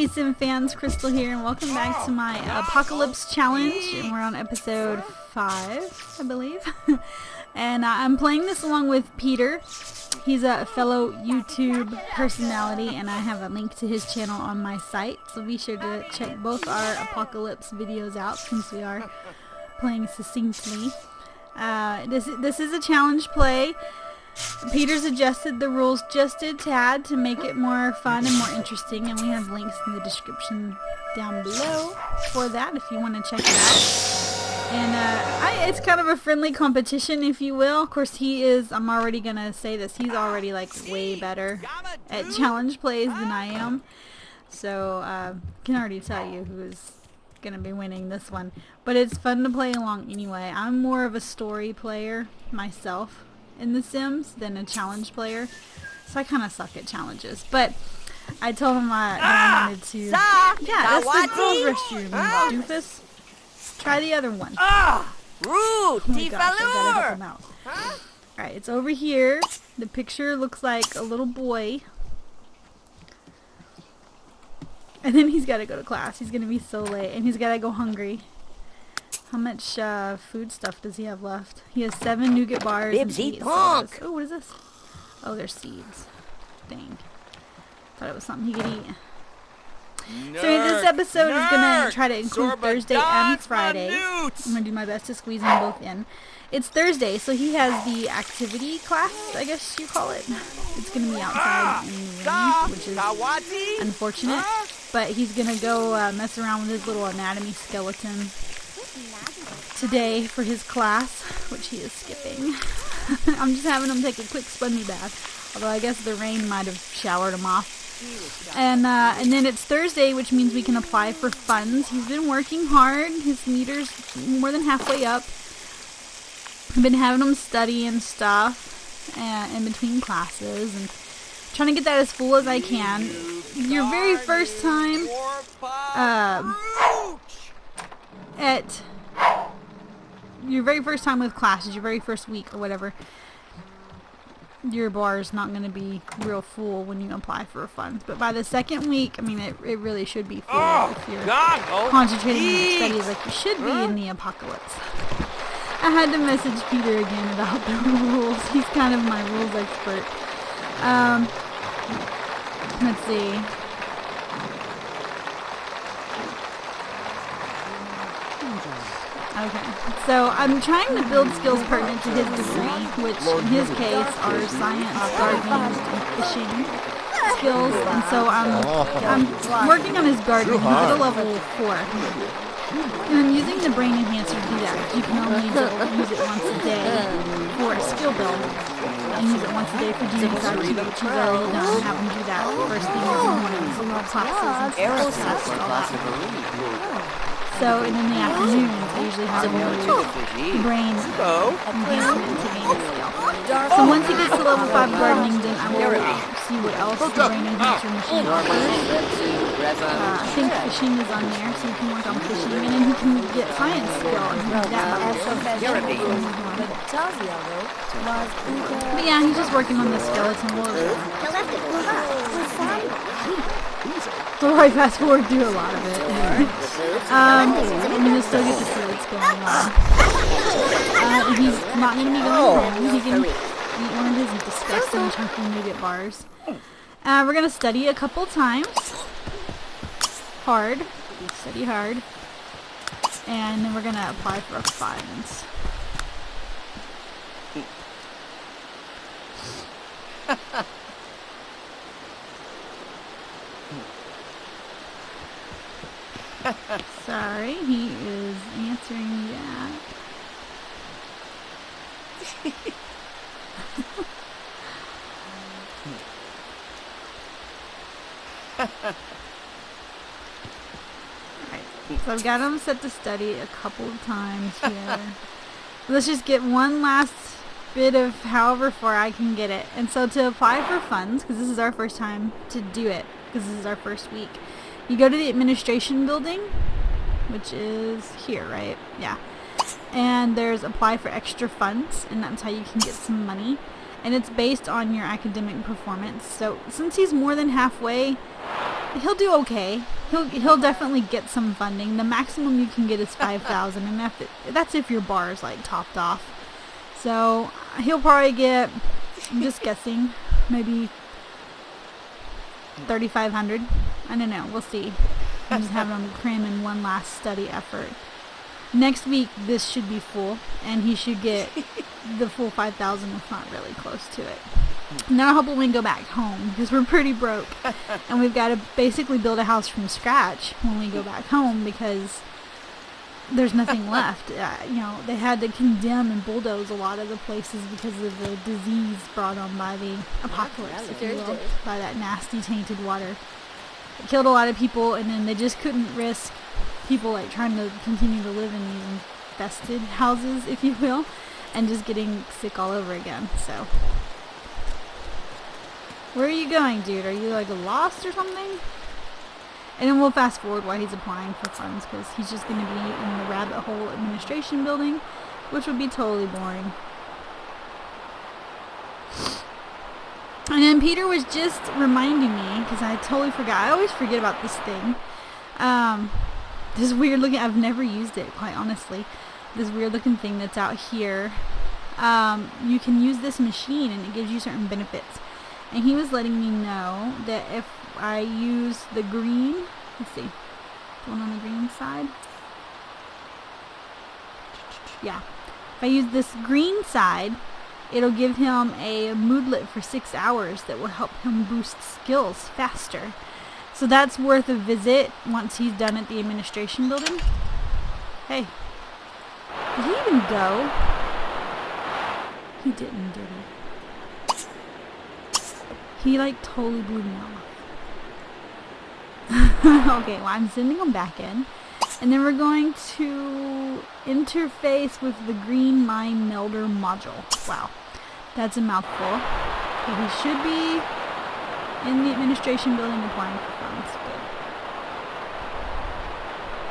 Hey Sim fans, Crystal here, and welcome back to my Apocalypse Challenge, and we're on episode 5, I believe. And I'm playing this along with Peter. He's a fellow YouTube personality, and I have a link to his channel on my site, so be sure to check both our Apocalypse videos out since we are playing succinctly. This is a challenge play. Peter's adjusted the rules just a tad to make it more fun and more interesting, and we have links in the description down below for that if you want to check it out. And it's kind of a friendly competition, if you will. Of course, he is, I'm already going to say this, he's already like way better at challenge plays than I am. So I can already tell you who's going to be winning this one. But it's fun to play along anyway. I'm more of a story player myself in The Sims than a challenge player, so I kind of suck at challenges. But I told him I wanted to. Yeah, that's the girls' restroom, doofus. Try the other one. Oh my gosh, I gotta help him out. Alright, it's over here. The picture looks like a little boy. And then he's gotta go to class. He's gonna be so late, and he's gotta go hungry. How much food stuff does he have left? He has 7 nougat bars and 8 sodas. Oh, what is this? Oh, they're seeds. Dang. Thought it was something he could eat. So this episode is going to try to include Thursday and Friday. I'm going to do my best to squeeze them both in. It's Thursday, so he has the activity class, I guess you call it. It's going to be outside in the rain, which is unfortunate. But he's going to go mess around with his little anatomy skeleton today for his class, which he is skipping. I'm just having him take a quick spongy bath, although I guess the rain might have showered him off. And then it's Thursday, which means we can apply for funds. He's been working hard. His meter's more than halfway up. I've been having him study and stuff in between classes and trying to get that as full as I can. Your very first time with classes, your very first week or whatever, your bar is not going to be real full when you apply for funds. But by the second week, I mean, it really should be full if you're concentrating on your studies like you should be in the apocalypse. I had to message Peter again about the rules. He's kind of my rules expert. Let's see. Okay, so I'm trying to build skills pertinent to his degree, which in his case are science, gardening, and fishing skills, and so I'm working on his gardening. He's at a level 4. And I'm using the brain enhancer to do that. You can only use it once a day for a skill build, and use it once a day for DD5 too, which he's already done. Have him do that first thing every morning, so classes and stuff and all that. So, and in the afternoons, I usually have him use brain enhancement to gain a skill. So once he gets to level 5 gardening, then I will see what else the brain enhancer machine offers. I think fishing is on there, so you can work on fishing, and then he can get science skill and do that. But yeah, he's just working on the skeleton a little bit. So I fast forward through a lot of it. I'm going to still get to see what's going on. He's not going to be going home. He can eat one of his disgusting chunky nougat bars. We're going to study a couple times. Hard. Study hard. And then we're going to apply for a funds. Sorry, he is answering that. Alright, so I've got him set to study a couple of times here. Let's just get one last bit of however far I can get it. And so to apply for funds, because this is our first time to do it, because this is our first week, you go to the administration building, which is here, right? Yeah. And there's apply for extra funds, and that's how you can get some money. And it's based on your academic performance. So since he's more than halfway, he'll do okay. He'll definitely get some funding. The maximum you can get is 5,000, and that's if your bar is like topped off. So he'll probably get, I'm just guessing, maybe 3,500. I don't know. We'll see. I'm just having him cram in one last study effort. Next week, this should be full, and he should get the full 5,000, if not really close to it. And then I hope when we go back home, because we're pretty broke, and we've got to basically build a house from scratch when we go back home, because there's nothing left. You know, they had to condemn and bulldoze a lot of the places because of the disease brought on by the apocalypse, if you will, by that nasty tainted water. It killed a lot of people, and then they just couldn't risk people like trying to continue to live in these infested houses, if you will, and just getting sick all over again. So where are you going, dude? Are you like lost or something? And then we'll fast forward while he's applying for funds, because he's just going to be in the rabbit hole administration building, which would be totally boring. And then Peter was just reminding me, because I totally forgot. I always forget about this thing. This weird looking, I've never used it, quite honestly. This weird looking thing that's out here. You can use this machine and it gives you certain benefits. And he was letting me know that if I use the green, let's see, one on the green side. Yeah. If I use this green side, it'll give him a moodlet for 6 hours that will help him boost skills faster. So that's worth a visit once he's done at the administration building. Hey. Did he even go? He didn't, did he? He like totally blew me off. Okay, well I'm sending him back in. And then we're going to interface with the green mine melder module. Wow. That's a mouthful. Okay, he should be in the administration building applying for funds.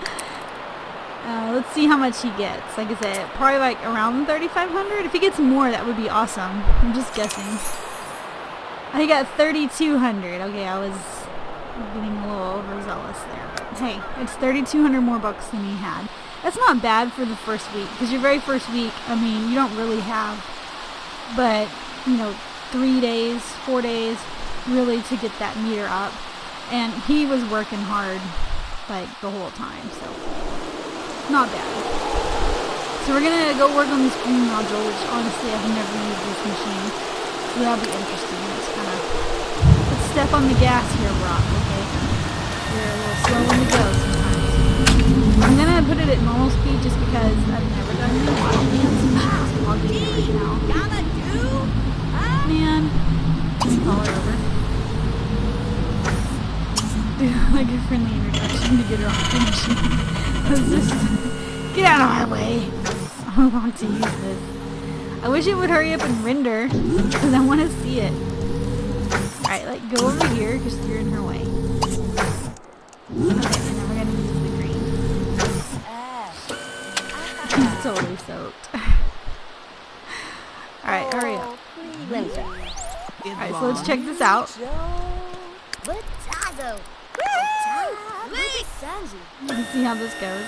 Good. Let's see how much he gets. Like I said, probably like around 3,500. If he gets more, that would be awesome. I'm just guessing. I got 3,200. Okay, I was getting a little overzealous there. But hey, it's 3,200 more bucks than he had. That's not bad for the first week, because your very first week, I mean, you don't really have, but, you know, 3 days, 4 days, really to get that meter up. And he was working hard, like, the whole time, so not bad. So we're going to go work on this green module, which honestly I've never used this machine, so that'll be interesting. It's kind of, let's step on the gas here, Brock, okay? We're a little slow when we go sometimes. I'm going to put it at normal speed just because I've never done it in a while. So I'll do it right now. Man, let me call her over. Like a friendly introduction to get her off the machine. Let's just get out of my way. I want to use this. I wish it would hurry up and render, because I want to see it. Alright, like go over here, because you're in her way. Okay, and then we're going to use the green. She's totally soaked. Alright, hurry up. Alright, so let's check this out. Let's see how this goes.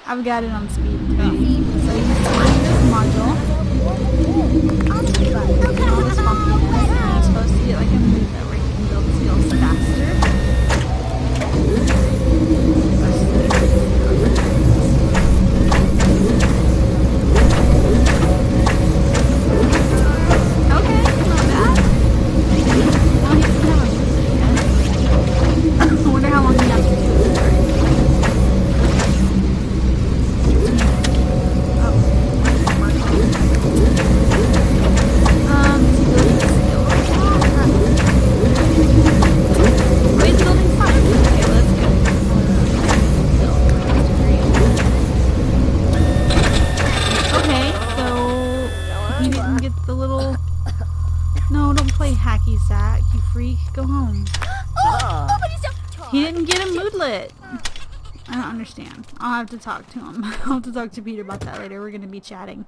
I've got it on speed 3. So you just find this module. All this funkiness, and you're supposed to get like a movement where you can build skills faster. He didn't get a moodlet. I don't understand. I'll have to talk to him. I'll have to talk to Peter about that later. We're going to be chatting.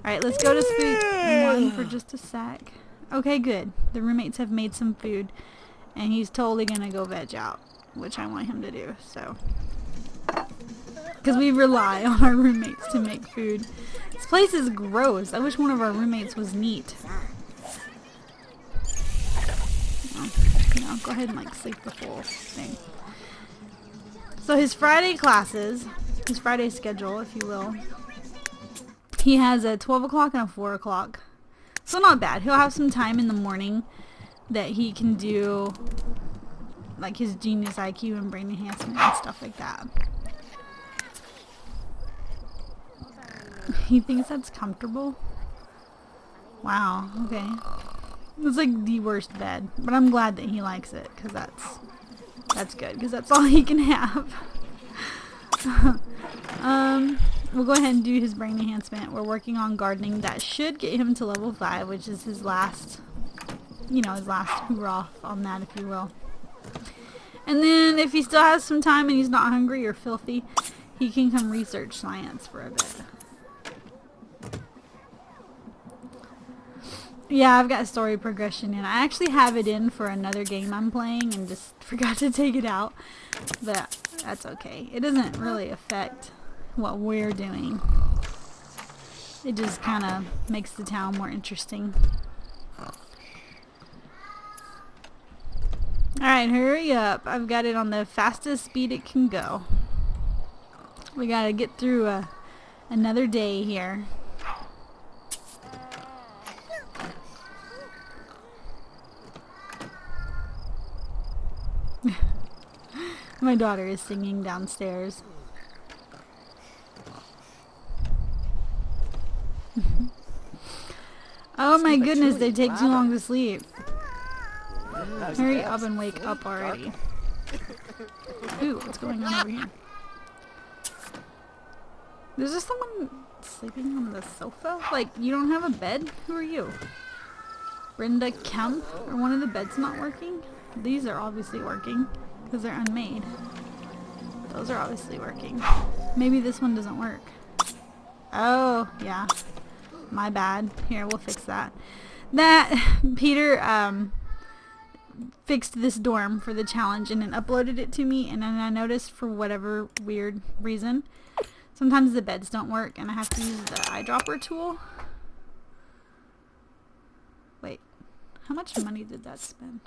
Alright, let's go to spook 1 for just a sec. Okay, good. The roommates have made some food. And he's totally gonna go veg out, which I want him to do, so. Because we rely on our roommates to make food. This place is gross. I wish one of our roommates was neat. No, go ahead and like sleep the full thing. So his Friday classes, his Friday schedule, if you will, he has a 12 o'clock and a 4 o'clock. So not bad. He'll have some time in the morning that he can do like his genius IQ and brain enhancement and stuff like that. He thinks that's comfortable? Wow, okay. It's like the worst bed, but I'm glad that he likes it, because that's good, because that's all he can have. We'll go ahead and do his brain enhancement. We're working on gardening. That should get him to level 5, which is his last, you know, his last hoorah on that, if you will. And then if he still has some time and he's not hungry or filthy, he can come research science for a bit. Yeah, I've got story progression in. I actually have it in for another game I'm playing and just forgot to take it out. But that's okay. It doesn't really affect what we're doing. It just kind of makes the town more interesting. Alright, hurry up. I've got it on the fastest speed it can go. We gotta get through another day here. My daughter is singing downstairs. Oh my goodness, they take too long to sleep. Hurry up and wake up already. Ooh, what's going on over here? There's just someone sleeping on the sofa? Like, you don't have a bed? Who are you? Brenda Kemp? Are one of the beds not working? These are obviously working, because they're unmade. Those are obviously working. Maybe this one doesn't work. Oh, yeah. My bad. Here, we'll fix that. Peter, fixed this dorm for the challenge and then uploaded it to me, and then I noticed for whatever weird reason, sometimes the beds don't work and I have to use the eyedropper tool. Wait, how much money did that spend?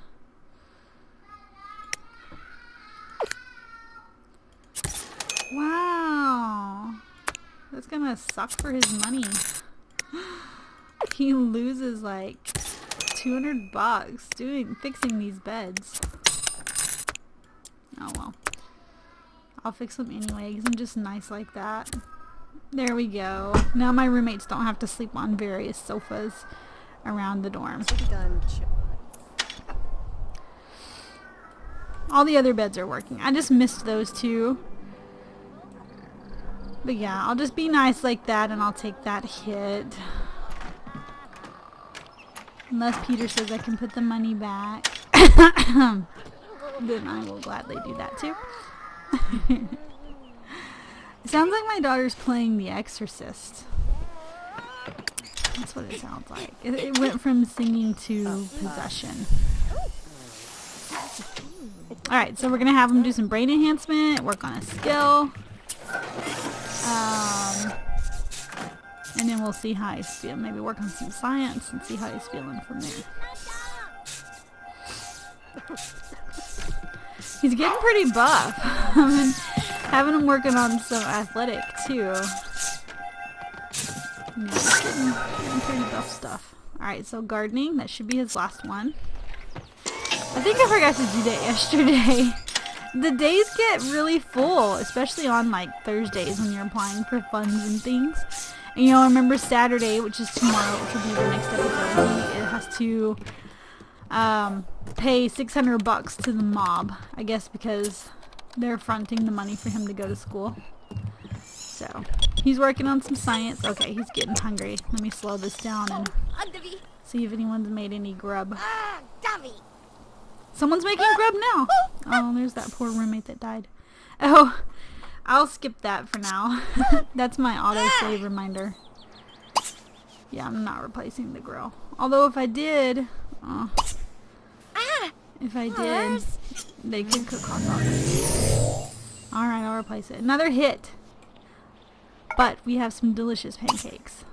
Wow, that's gonna suck for his money. He loses like $200 fixing these beds. Oh well, I'll fix them anyway because I'm just nice like that. There we go. Now my roommates don't have to sleep on various sofas around the dorm. All the other beds are working. I just missed those two. But yeah, I'll just be nice like that and I'll take that hit. Unless Peter says I can put the money back. Then I will gladly do that too. It sounds like my daughter's playing The Exorcist. That's what it sounds like. It went from singing to possession. Alright, so we're going to have him do some brain enhancement, work on a skill. And then we'll see how he's feeling. Maybe work on some science and see how he's feeling from there. He's getting pretty buff. I've been having him working on some athletic too. Yeah, he's getting pretty buff stuff. Alright, so gardening. That should be his last one. I think I forgot to do that yesterday. The days get really full, especially on like Thursdays when you're applying for funds and things. And you know, remember Saturday, which is tomorrow, which will be the next episode, it has to pay $600 to the mob, I guess, because they're fronting the money for him to go to school. So he's working on some science. Okay, he's getting hungry. Let me slow this down and see if anyone's made any grub. Someone's making grub now. Oh, there's that poor roommate that died. Oh, I'll skip that for now. That's my autosave reminder. Yeah, I'm not replacing the grill. Although if I did, If I did, they could cook hot dogs. Alright, I'll replace it. Another hit. But we have some delicious pancakes,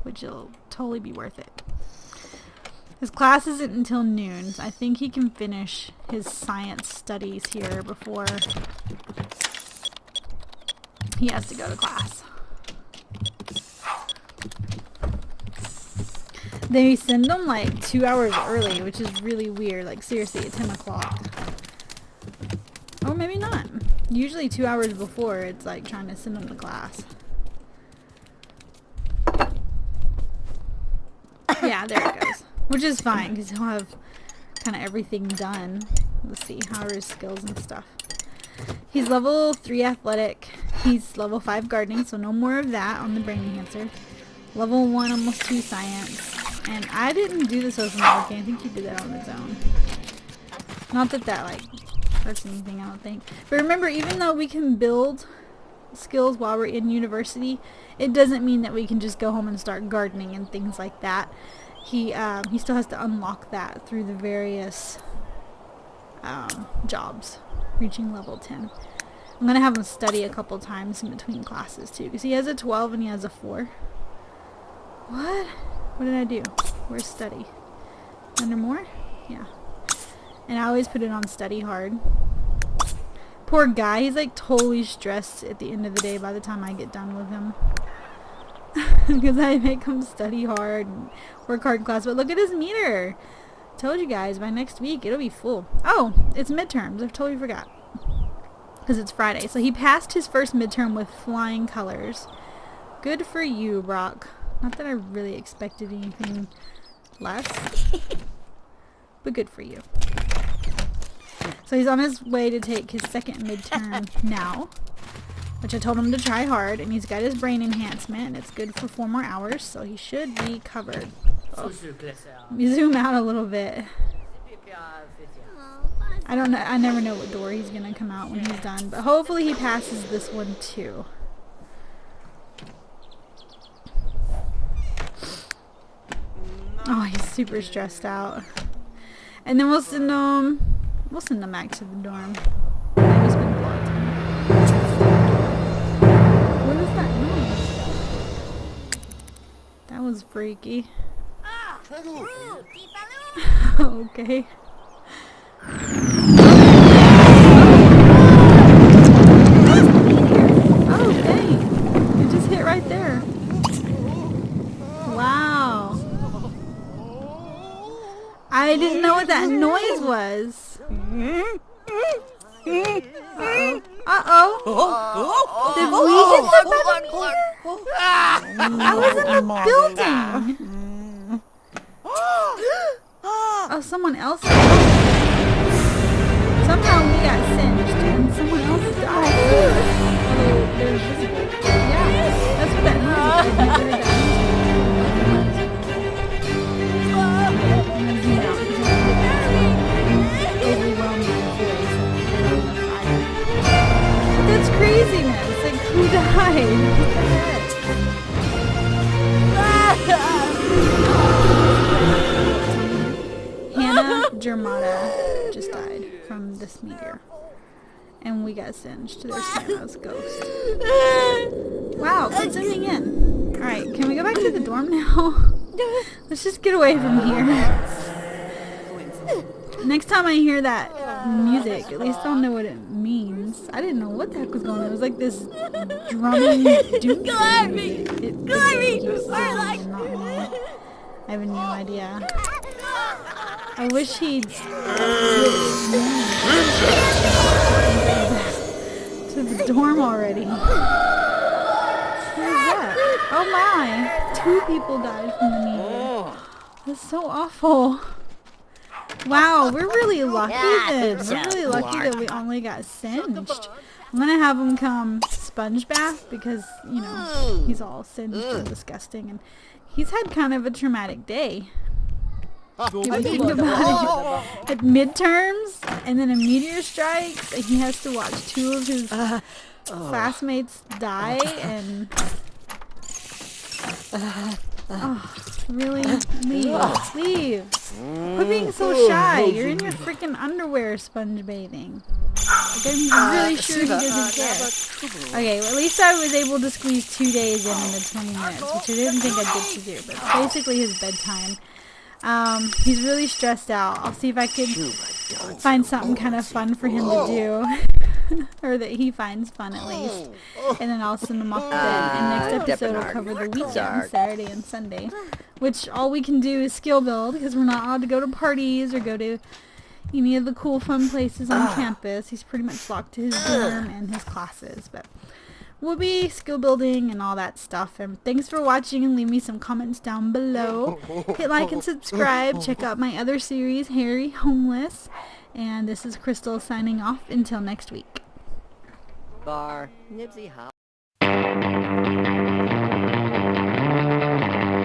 which will totally be worth it. His class isn't until noon, so I think he can finish his science studies here before he has to go to class. They send them like 2 hours early, which is really weird. Like seriously, at 10 o'clock. Or maybe not. Usually 2 hours before, it's like trying to send them to class. Yeah, there it goes. Which is fine, because he'll have kind of everything done. Let's see, how are his skills and stuff. He's level 3 athletic. He's level 5 gardening, so no more of that on the brain enhancer. Level 1, almost 2 science. And I didn't do the social networking. I think he did that on his own. Not that that, like, hurts anything, I don't think. But remember, even though we can build skills while we're in university, it doesn't mean that we can just go home and start gardening and things like that. He still has to unlock that through the various jobs, reaching level 10. I'm going to have him study a couple times in between classes too, because he has a 12 and he has a 4. What? What did I do? Where's study? Under more? Yeah. And I always put it on study hard. Poor guy, he's like totally stressed at the end of the day by the time I get done with him. Because I make him study hard and work hard in class. But look at his meter. Told you guys, by next week it'll be full. Oh, it's midterms. I totally forgot. Because it's Friday. So he passed his first midterm with flying colors. Good for you, Brock. Not that I really expected anything less. But good for you. So he's on his way to take his second midterm now, which I told him to try hard, and he's got his brain enhancement, and it's good for 4 more hours, so he should be covered. Oh. Let me zoom out a little bit. I don't know. I never know what door he's gonna come out when he's done, but hopefully he passes this one too. Oh, he's super stressed out. And then we'll send him back to the dorm. Maybe spend a lot of time. What is that noise? That was freaky. Okay. Oh, dang. It just hit right there. Wow. I didn't know what that noise was. Uh-oh. Uh-oh. Did we hit somebody? I was in the building. Oh, someone else. Somehow we got singed and someone else died. Oh, there's visible. Yeah, that's what that noise is. I've never heard that That's craziness. Like, who died? What the heck? Hannah Germata just died from this meteor. And we got singed. There's Hannah's ghost. Wow, quit zooming in. Alright, can we go back to the dorm now? Let's just get away from here. Next time I hear that music, at least I'll know what it means. I didn't know what the heck was going on. It was like this drumming doom music. I have no idea. I wish he'd to the dorm already. What is that? Oh my! 2 people died from the meteor. That's so awful. Wow, we're really lucky then. We're really lucky that we only got singed. I'm gonna have him come sponge bath because, you know, he's all singed and disgusting, and he's had kind of a traumatic day. If you think about it, at midterms and then a meteor strikes, and he has to watch 2 of his classmates die, and oh, really? Leave. Quit being so shy. You're in your freaking underwear sponge bathing. Like, I'm really sure he doesn't care. Okay, well, at least I was able to squeeze 2 days in the 20 minutes, which I didn't think I'd get to do, but it's basically his bedtime. He's really stressed out. I'll see if I can find something kind of fun for him to do. Or that he finds fun at least. And then I'll send him off to bed. And next episode will cover the weekend, Saturday and Sunday. Which all we can do is skill build, because we're not allowed to go to parties or go to any of the cool fun places on campus. He's pretty much locked to his dorm and his classes. But we'll be skill building and all that stuff. And thanks for watching, and leave me some comments down below. Hit like and subscribe. Check out my other series, Harry Homeless. And this is Crystal signing off until next week. Bar, Nibsy Hop.